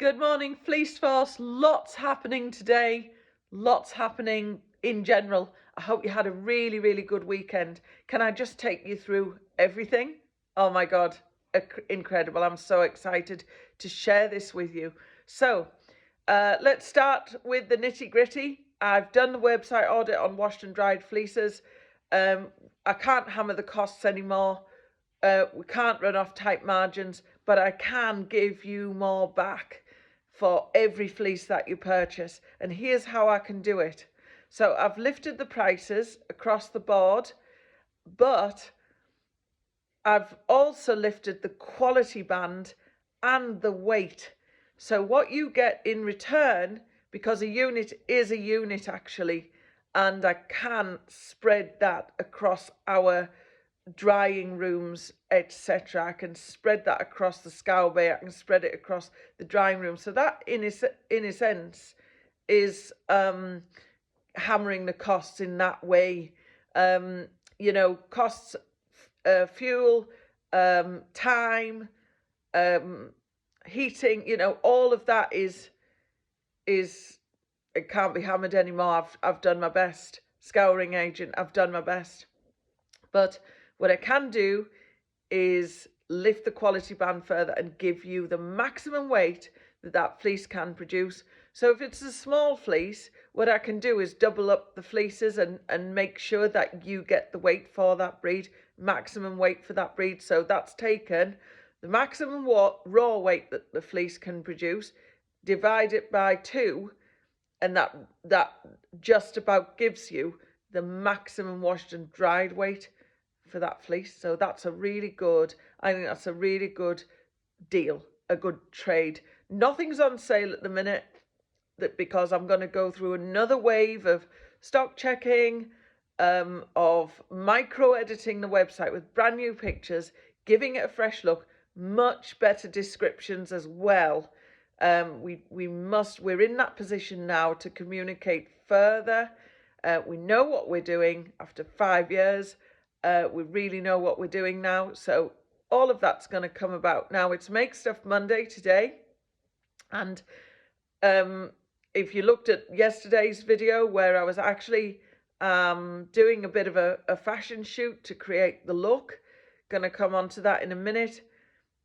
Good morning, Fleece Force. Lots happening today. Lots happening in general. I hope you had a really, really good weekend. Can I just take you through everything? Oh my God, incredible. I'm so excited to share this with you. So let's start with the nitty gritty. I've done the website audit on washed and dried fleeces. I can't hammer the costs anymore. We can't run off tight margins, but I can give you more back for every fleece that you purchase. And here's how I can do it. So I've lifted the prices across the board, but I've also lifted the quality band and the weight. So what you get in return, because a unit is a unit actually, and I can spread that across our drying rooms, etc. I can spread that across the scour bay. I can spread it across the drying room. So that, in a sense, is hammering the costs in that way. Costs, fuel, time, heating. All of that is it can't be hammered anymore. I've done my best. Scouring agent, I've done my best. But what I can do is lift the quality band further and give you the maximum weight that fleece can produce. So if it's a small fleece, what I can do is double up the fleeces and make sure that you get the weight for that breed, maximum weight for that breed. So that's taken the maximum raw weight that the fleece can produce, divide it by 2, and that just about gives you the maximum washed and dried weight for that fleece. So I think that's a really good deal, a good trade. Nothing's on sale at the minute, because I'm going to go through another wave of stock checking, of micro editing the website with brand new pictures, giving it a fresh look, much better descriptions as well. We're in that position now to communicate further. We know what we're doing after 5 years. We really know what we're doing now. So all of that's going to come about. Now it's Make Stuff Monday today. And if you looked at yesterday's video where I was actually doing a bit of a fashion shoot to create the look, going to come on to that in a minute.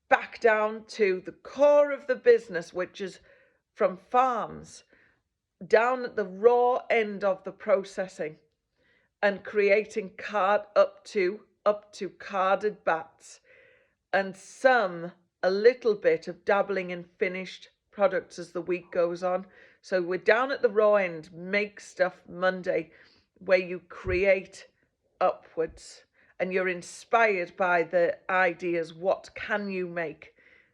Back down to the core of the business, which is from farms down at the raw end of the processing and creating up to carded bats, and a little bit of dabbling in finished products as the week goes on. So we're down at the raw end, Make Stuff Monday, where you create upwards and you're inspired by the ideas. What can you make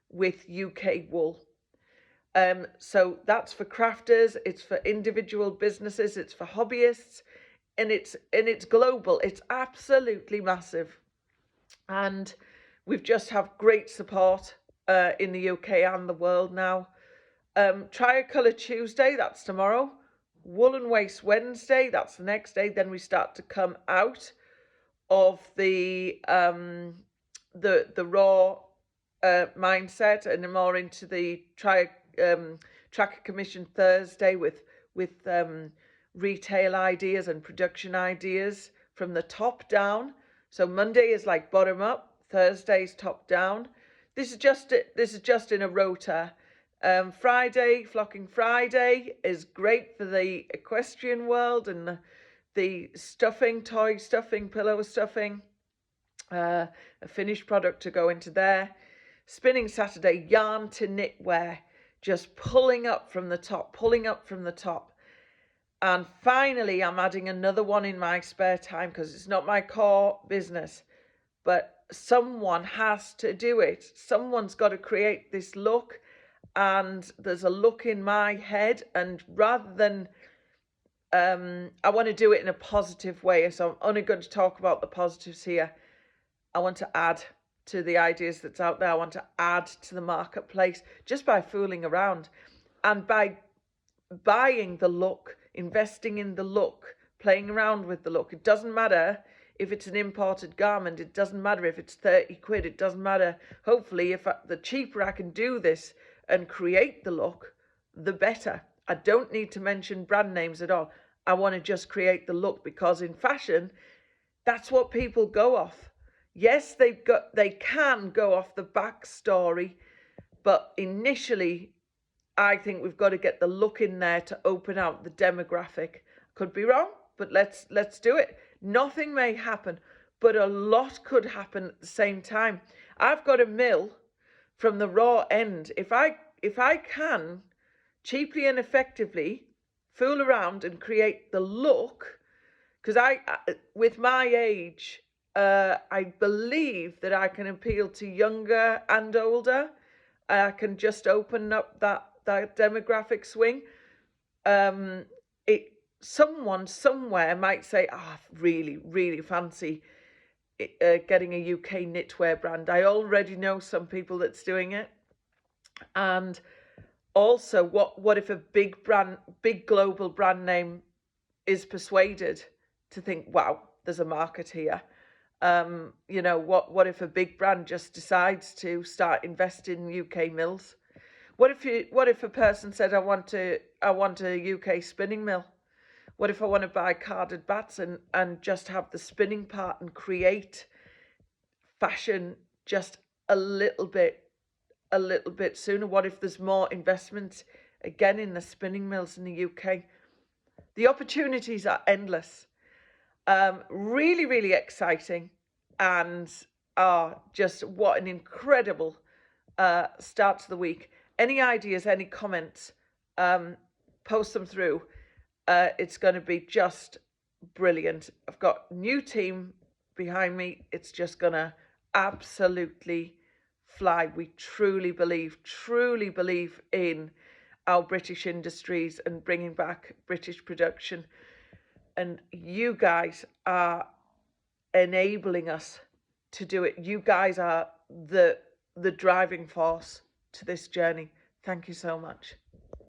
with UK wool? So that's for crafters, it's for individual businesses, it's for hobbyists, and it's global. It's absolutely massive, and we've just have great support in the UK and the world now. Tricolour Tuesday, that's tomorrow. Woolen Waste Wednesday, that's the next day. Then we start to come out of the raw mindset and more into the Tracker Commission Thursday with retail ideas and production ideas from the top down. So Monday is like bottom up, Thursday's top down. This is just in a rota. Friday, Flocking Friday, is great for the equestrian world and the stuffing, toy stuffing, pillow stuffing, a finished product to go into there. Spinning Saturday, yarn to knitwear, just pulling up from the top. And finally, I'm adding another one in my spare time because it's not my core business, but someone has to do it. Someone's got to create this look, and there's a look in my head, and rather than I want to do it in a positive way, so I'm only going to talk about the positives here. I want to add to the ideas that's out there. I want to add to the marketplace just by fooling around and by buying the look, investing in the look, playing around with the look. It doesn't matter if it's an imported garment. It doesn't matter if it's 30 quid. It doesn't matter. Hopefully, the cheaper I can do this and create the look, the better. I don't need to mention brand names at all. I want to just create the look, because in fashion, that's what people go off. Yes, they can go off the backstory, but initially, I think we've got to get the look in there to open out the demographic. Could be wrong, but let's do it. Nothing may happen, but a lot could happen at the same time. I've got a mill from the raw end. If I can cheaply and effectively fool around and create the look, because with my age, I believe that I can appeal to younger and older. I can just open up that demographic swing. Someone somewhere might say, really, really fancy getting a UK knitwear brand. I already know some people that's doing it. And also, what if a big global brand name is persuaded to think, wow, there's a market here? What if a big brand just decides to start investing in UK mills? What if a person said, I want a UK spinning mill? What if I want to buy carded bats and just have the spinning part and create fashion just a little bit sooner? What if there's more investment again in the spinning mills in the UK? The opportunities are endless. Really, really exciting, and just what an incredible start to the week. Any ideas, any comments, post them through. It's going to be just brilliant. I've got a new team behind me. It's just going to absolutely fly. We truly believe in our British industries and bringing back British production. And you guys are enabling us to do it. You guys are the driving force to this journey. Thank you so much.